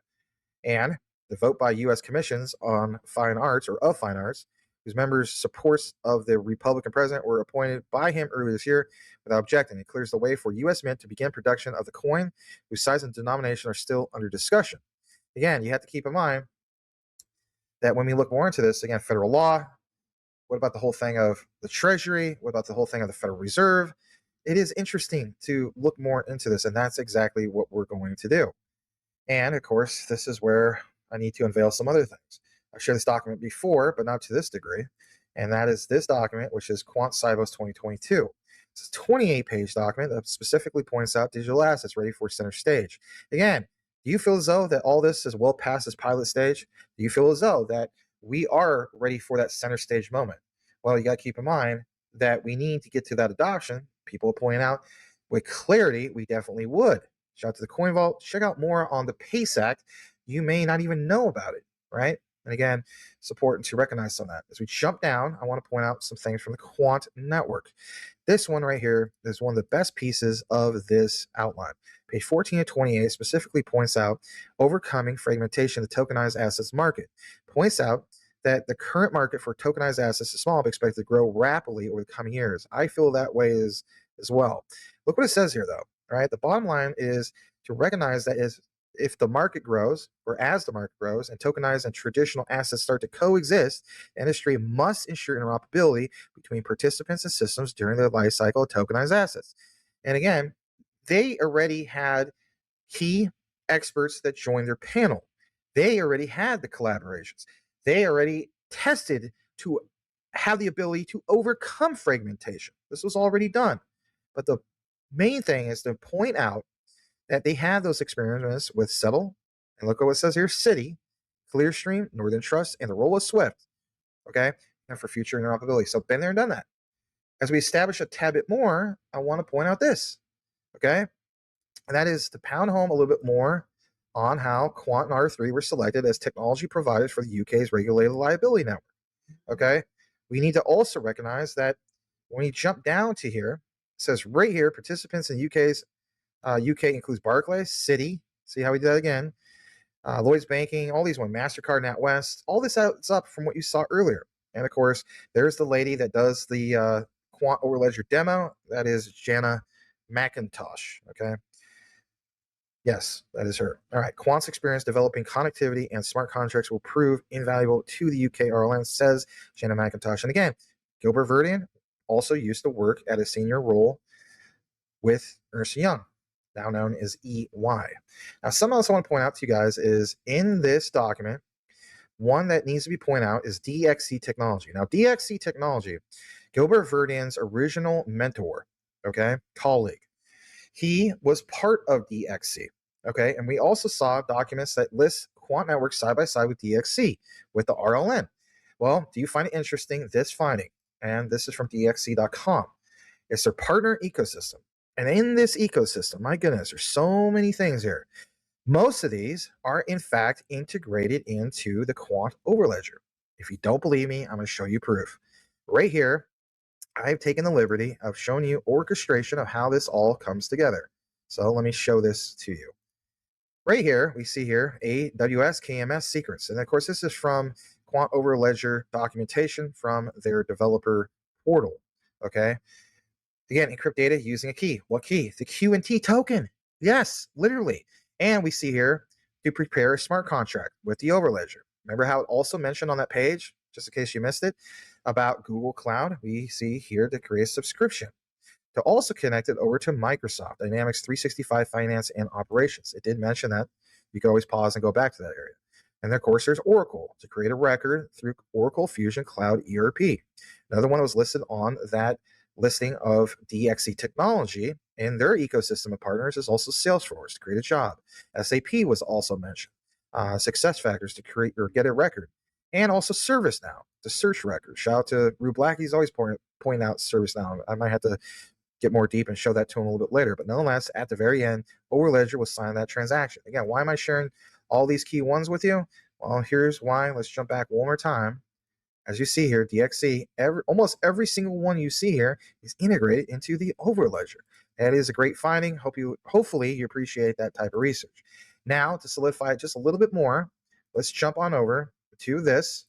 And the vote by U.S. commissions on fine arts, or of fine arts, whose members supports of the Republican president were appointed by him earlier this year without objecting. It clears the way for U.S. Mint to begin production of the coin, whose size and denomination are still under discussion. Again, you have to keep in mind that when we look more into this, again, federal law, what about the whole thing of the Treasury? What about the whole thing of the Federal Reserve? It is interesting to look more into this, and that's exactly what we're going to do. And of course, this is where I need to unveil some other things. I've shared this document before, but not to this degree. And that is this document, which is Quant CYOS 2022. It's a 28-page document that specifically points out digital assets ready for center stage. Again, do you feel as though that all this is well past this pilot stage? Do you feel as though that we are ready for that center stage moment? Well, you got to keep in mind that we need to get to that adoption. People point out with clarity, we definitely would. Shout out to the Coin Vault. Check out more on the PACE Act. You may not even know about it, right? And again, it's important to recognize some of that. As we jump down, I want to point out some things from the Quant network. This one right here is one of the best pieces of this outline. Page 14 to 28 specifically points out overcoming fragmentation of the tokenized assets market. Points out that the current market for tokenized assets is small, but expected to grow rapidly over the coming years. I feel that way as well. Look what it says here, though. Right? The bottom line is to recognize that if the market grows, or as the market grows, and tokenized and traditional assets start to coexist, the industry must ensure interoperability between participants and systems during the life cycle of tokenized assets. And again, they already had key experts that joined their panel. They already had the collaborations. They already tested to have the ability to overcome fragmentation. This was already done. But the main thing is to point out that they have those experiments with Settle, and look at what it says here, Citi, Clearstream, Northern Trust, and the role of Swift, okay, and for future interoperability. So been there and done that. As we establish a tad bit more, I want to point out this, okay, and that is to pound home a little bit more on how Quant and R3 were selected as technology providers for the UK's regulated liability network, okay. We need to also recognize that when you jump down to here, it says right here, participants in UK includes Barclays, Citi, see how we did that again, Lloyds Banking, all these ones, Mastercard, NatWest, all this adds up from what you saw earlier. And of course, there's the lady that does the Quant Overledger demo. That is Jana McIntosh, okay? Yes, that is her. All right, Quant's experience developing connectivity and smart contracts will prove invaluable to the UK RLN, says Jana McIntosh. And again, Gilbert Verdian also used to work at a senior role with Ernst & Young. now known as EY. Now, something else I want to point out to you guys is in this document, one that needs to be pointed out is DXC Technology. Now, DXC Technology, Gilbert Verdian's original mentor, okay, colleague. He was part of DXC, okay? And we also saw documents that list quant networks side by side with DXC, with the RLN. Well, do you find it interesting, this finding? And this is from DXC.com. It's their partner ecosystem. And in this ecosystem, my goodness, there's so many things here. Most of these are, in fact, integrated into the quant overledger. If you don't believe me, I'm going to show you proof. Right here, I've taken the liberty of showing you orchestration of how this all comes together. So let me show this to you. Right here, we see here AWS KMS secrets. And of course, this is from Quant Overledger documentation from their developer portal. Okay. Again, encrypt data using a key. What key? The QNT token. Yes, literally. And we see here to prepare a smart contract with the Overledger. Remember how it also mentioned on that page, just in case you missed it, about Google Cloud? We see here to create a subscription. To also connect it over to Microsoft Dynamics 365 Finance and Operations. It did mention that. You can always pause and go back to that area. And of course, there's Oracle to create a record through Oracle Fusion Cloud ERP. Another one that was listed on that listing of DXC Technology and their ecosystem of partners is also Salesforce to create a job. SAP was also mentioned. SuccessFactors to create or get a record. And also ServiceNow to search records. Shout out to Rue Black. He's always pointing out ServiceNow. I might have to get more deep and show that to him a little bit later. But nonetheless, at the very end, Overledger will sign that transaction. Again, why am I sharing all these key ones with you? Well, here's why. Let's jump back one more time. As you see here, DXC, almost every single one you see here is integrated into the Overledger. That is a great finding. Hopefully you appreciate that type of research. Now, to solidify it just a little bit more, let's jump on over to this,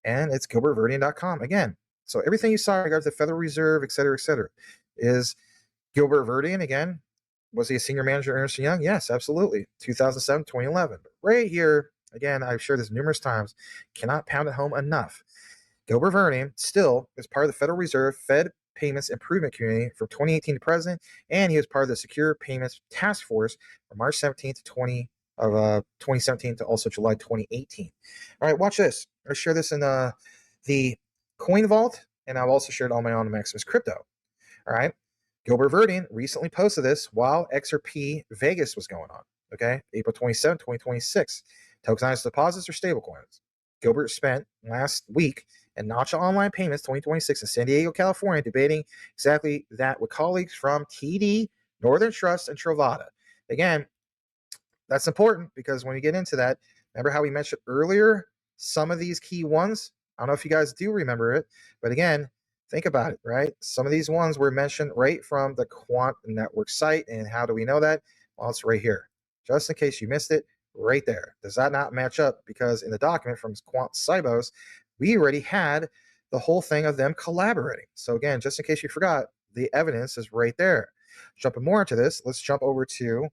and it's gilbertverdian.com again. So everything you saw in regards to the Federal Reserve, et cetera, is Gilbert Verdian. Again, was he a senior manager at Ernst & Young? Yes, absolutely. 2007, 2011. But right here, again, I've shared this numerous times, cannot pound it home enough. Gilbert Verdian still is part of the Federal Reserve Fed Payments Improvement Community from 2018 to present, and he was part of the Secure Payments Task Force from March 17th to 2017 to also July 2018. All right, watch this. I share this in the Coin Vault, and I've also shared all my own Maximus Crypto. All right, Gilbert Verdian recently posted this while XRP Vegas was going on. Okay, April 27, 2026. Tokenized deposits or stablecoins. Gilbert spent last week at Nacha Online Payments 2026 in San Diego, California, debating exactly that with colleagues from TD, Northern Trust, and Trovada. Again, that's important because when we get into that, remember how we mentioned earlier some of these key ones? I don't know if you guys do remember it, but again, think about it, right? Some of these ones were mentioned right from the Quant Network site, and how do we know that? Well, it's right here. Just in case you missed it, right there. Does that not match up? Because in the document from Quant CYOS, we already had the whole thing of them collaborating. So again, just in case you forgot, the evidence is right there. Jumping more into this, let's jump over to,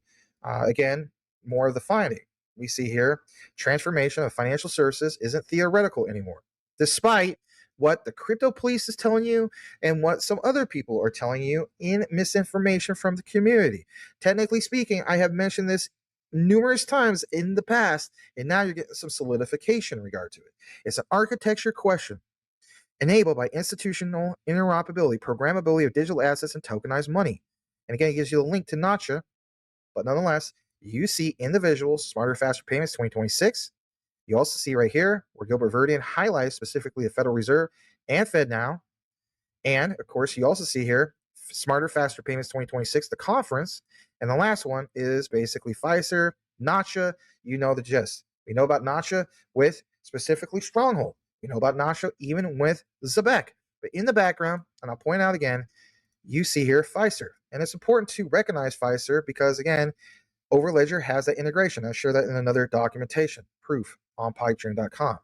again, more of the finding. We see here, transformation of financial services isn't theoretical anymore, despite what the crypto police is telling you and what some other people are telling you in misinformation from the community. Technically speaking, I have mentioned this numerous times in the past, and now you're getting some solidification in regard to it. It's an architecture question enabled by institutional interoperability, programmability of digital assets, and tokenized money. And again, it gives you a link to Nacha, but nonetheless, you see in the visuals, Smarter, Faster Payments 2026. You also see right here where Gilbert Verdian highlights specifically the Federal Reserve and FedNow. And of course, you also see here Smarter, Faster Payments 2026, the conference. And the last one is basically Pfizer, Nacha. You know the gist. We know about Nacha with specifically Stronghold. We know about Nacha even with Zabek. But in the background, and I'll point out again, you see here Pfizer. And it's important to recognize Pfizer because, again, Overledger has that integration. I'll share that in another documentation, proof on PyTrain.com.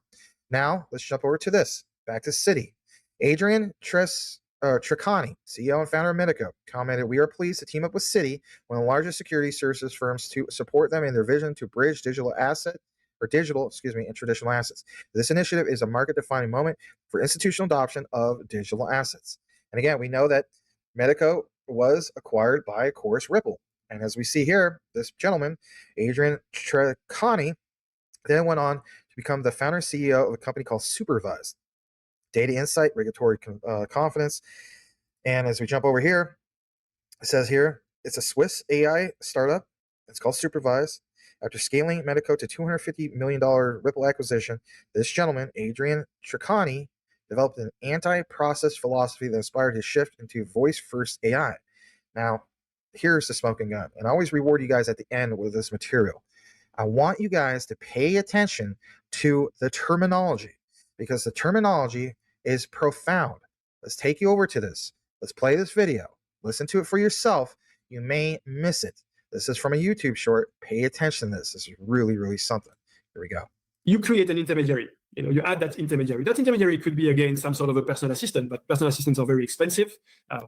Now, let's jump over to this. Back to Citi. Adrian Treccani, CEO and founder of Medico, commented, "We are pleased to team up with Citi, one of the largest security services firms, to support them in their vision to bridge and traditional assets. This initiative is a market-defining moment for institutional adoption of digital assets." And again, we know that Medico was acquired by, of course, Ripple. And as we see here, this gentleman, Adrian Treccani, then went on to become the founder and CEO of a company called Supervised. Data insight, regulatory confidence. And as we jump over here, it says here, it's a Swiss AI startup. It's called Supervised. After scaling Medico to $250 million Ripple acquisition, this gentleman, Adrian Treccani, developed an anti-process philosophy that inspired his shift into voice-first AI. Now, here's the smoking gun. And I always reward you guys at the end with this material. I want you guys to pay attention to the terminology, because the terminology is profound. Let's take you over to this. Let's play this video. Listen to it for yourself. You may miss it. This is from a YouTube short. Pay attention to this. This is really, really something. Here we go. You create an intermediary. You add that intermediary. That intermediary could be, again, some sort of a personal assistant, but personal assistants are very expensive.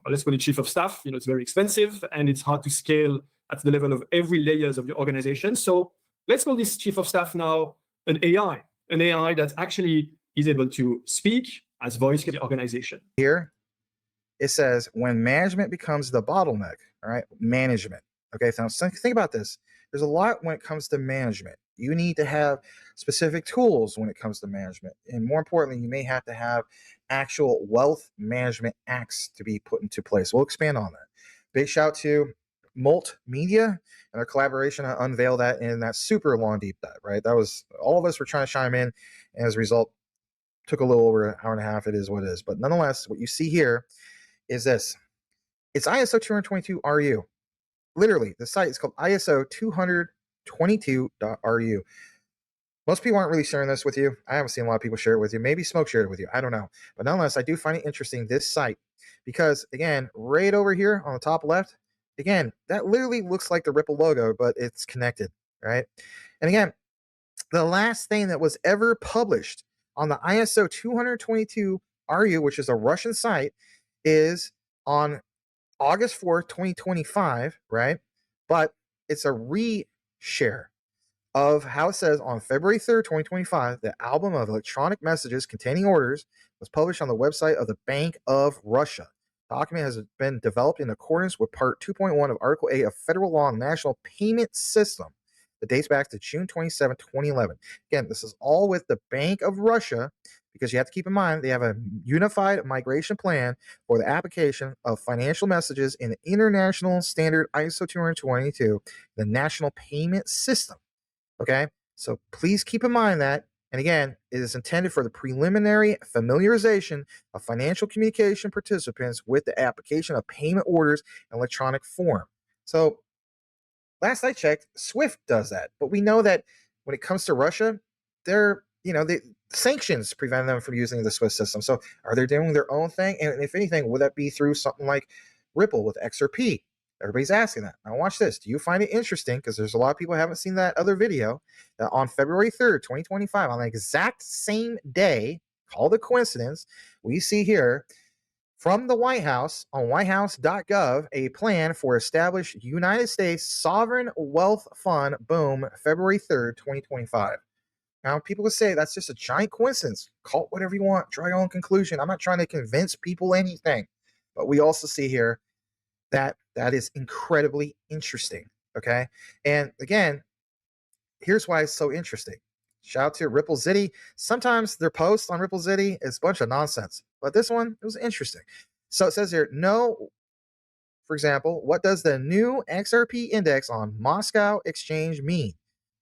Let's call it chief of staff. It's very expensive, and it's hard to scale at the level of every layers of your organization. So let's call this chief of staff now an AI that actually is able to speak as voice of the organization. Here, it says, when management becomes the bottleneck, all right, management. Okay, so think about this. There's a lot when it comes to management. You need to have specific tools when it comes to management. And more importantly, you may have to have actual wealth management acts to be put into place. We'll expand on that. Big shout to Molt Media and our collaboration to unveil that in that super long deep dive, right? That was, all of us were trying to chime in, and as a result, took a little over an hour and a half. It is what it is. But nonetheless, what you see here is this. It's ISO 222 RU. Literally, the site is called ISO 222.ru. Most people aren't really sharing this with you. I haven't seen a lot of people share it with you. Maybe Smoke shared it with you. I don't know. But nonetheless, I do find it interesting, this site, because, again, right over here on the top left, again, that literally looks like the Ripple logo, but it's connected, right? And again, the last thing that was ever published on the ISO 222 RU, which is a Russian site, is on August 4th, 2025, right? But it's a reshare of how it says on February 3rd, 2025, the album of electronic messages containing orders was published on the website of the Bank of Russia. The document has been developed in accordance with Part 2.1 of Article 8 of Federal Law on the National Payment System that dates back to June 27, 2011. Again, this is all with the Bank of Russia, because you have to keep in mind they have a unified migration plan for the application of financial messages in the international standard ISO 222, the National Payment System. Okay, so please keep in mind that. And again, it is intended for the preliminary familiarization of financial communication participants with the application of payment orders in electronic form. So last I checked, SWIFT does that. But we know that when it comes to Russia, the sanctions prevent them from using the SWIFT system. So are they doing their own thing? And if anything, would that be through something like Ripple with XRP? Everybody's asking that. Now watch this. Do you find it interesting? Because there's a lot of people who haven't seen that other video. That on February 3rd, 2025, on the exact same day, called a coincidence, we see here from the White House on whitehouse.gov a plan for established United States Sovereign Wealth Fund, boom, February 3rd, 2025. Now, people would say that's just a giant coincidence. Call it whatever you want. Draw your own conclusion. I'm not trying to convince people anything. But we also see here that is incredibly interesting, okay? And again, here's why it's so interesting. Shout out to Ripple Zitty. Sometimes their posts on Ripple Zitty is a bunch of nonsense, but this one, it was interesting. So it says here, for example, what does the new XRP index on Moscow Exchange mean?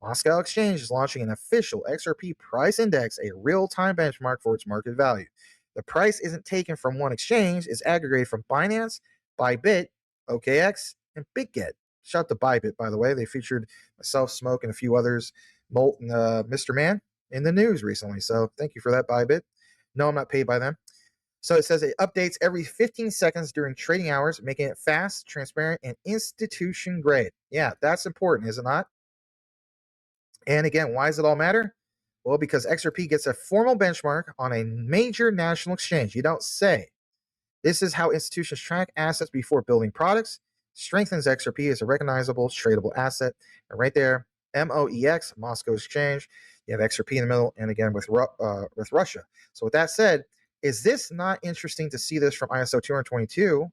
Moscow Exchange is launching an official XRP price index, a real-time benchmark for its market value. The price isn't taken from one exchange, it's aggregated from Binance, Bybit, OKX, and BitGet. Shout out to Bybit, by the way. They featured myself, Smoke, and a few others, Molt and Mr. Man, in the news recently. So thank you for that, Bybit. No, I'm not paid by them. So it says it updates every 15 seconds during trading hours, making it fast, transparent, and institution grade. Yeah, that's important, is it not? And again, why does it all matter? Well, because XRP gets a formal benchmark on a major national exchange. You don't say. This is how institutions track assets before building products. Strengthens XRP as a recognizable, tradable asset. And right there, MOEX, Moscow Exchange. You have XRP in the middle, and again with Russia. So with that said, is this not interesting to see this from ISO 222?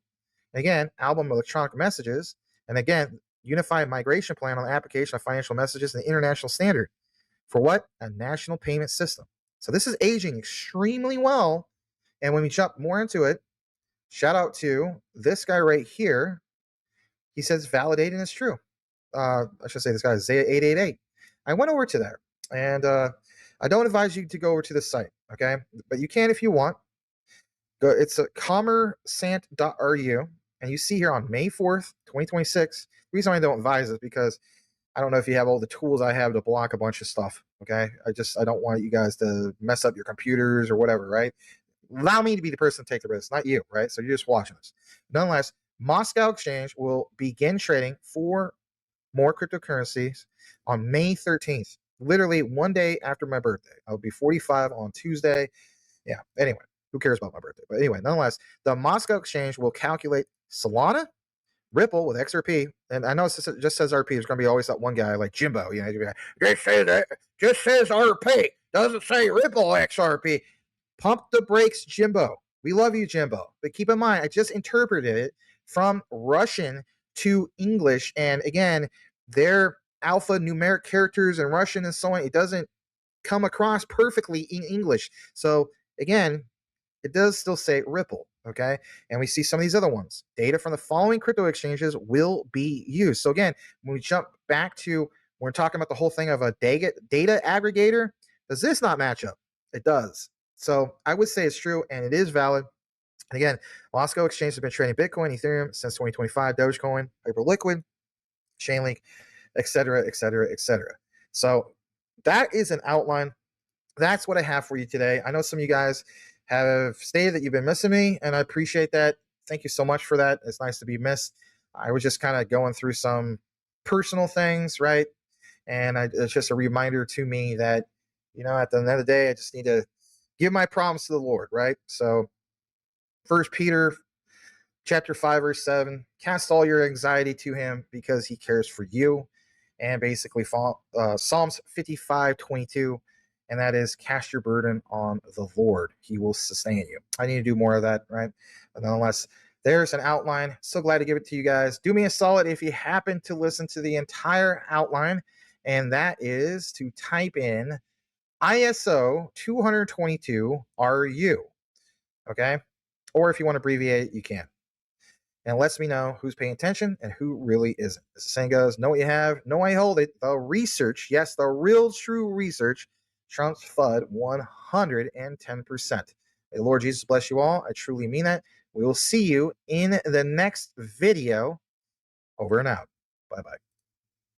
Again, album electronic messages. And again, unified migration plan on the application of financial messages and the international standard. For what? A national payment system. So this is aging extremely well. And when we jump more into it, shout out to this guy right here. He says validating is true. I should say this guy is Zaya888. I went over to there, and I don't advise you to go over to the site, okay? But you can if you want. Go. It's a commersant.ru, and you see here on May 4th, 2026. The reason I don't advise is because I don't know if you have all the tools I have to block a bunch of stuff, okay? I don't want you guys to mess up your computers or whatever, right? Allow me to be the person to take the risk, not you, right? So you're just watching this. Nonetheless, Moscow Exchange will begin trading 4 more cryptocurrencies on May 13th, literally one day after my birthday. I'll be 45 on Tuesday. Yeah, anyway, who cares about my birthday? But anyway, nonetheless, the Moscow Exchange will calculate Solana, Ripple with XRP, and I know it just says RP. There's going to be always that one guy like Jimbo, you know, just says RP, doesn't say Ripple XRP. Pump the brakes, Jimbo. We love you, Jimbo. But keep in mind, I just interpreted it from Russian to English. And again, their alphanumeric characters in Russian and so on, it doesn't come across perfectly in English. So again, it does still say Ripple, okay? And we see some of these other ones. Data from the following crypto exchanges will be used. So again, when we jump back to, we're talking about the whole thing of a data aggregator, does this not match up? It does. So I would say it's true, and it is valid. And again, Moscow Exchange has been trading Bitcoin, Ethereum since 2025, Dogecoin, Hyperliquid, Chainlink, etc., etc., etc. So that is an outline. That's what I have for you today. I know some of you guys have stated that you've been missing me, and I appreciate that. Thank you so much for that. It's nice to be missed. I was just kind of going through some personal things, right? And it's just a reminder to me that, you know, at the end of the day, I just need to give my promise to the Lord, right? So 1 Peter chapter 5, verse 7, cast all your anxiety to him because he cares for you. And basically Psalms 55:22, and that is cast your burden on the Lord. He will sustain you. I need to do more of that, right? But nonetheless, there's an outline. So glad to give it to you guys. Do me a solid if you happen to listen to the entire outline, and that is to type in ISO 222 RU, okay? Or if you want to abbreviate it, you can. And it lets me know who's paying attention and who really isn't. As the saying goes, know what you have, know why you hold it. The research, yes, the real true research, trumps FUD 110%. May the Lord Jesus bless you all. I truly mean that. We will see you in the next video. Over and out. Bye-bye.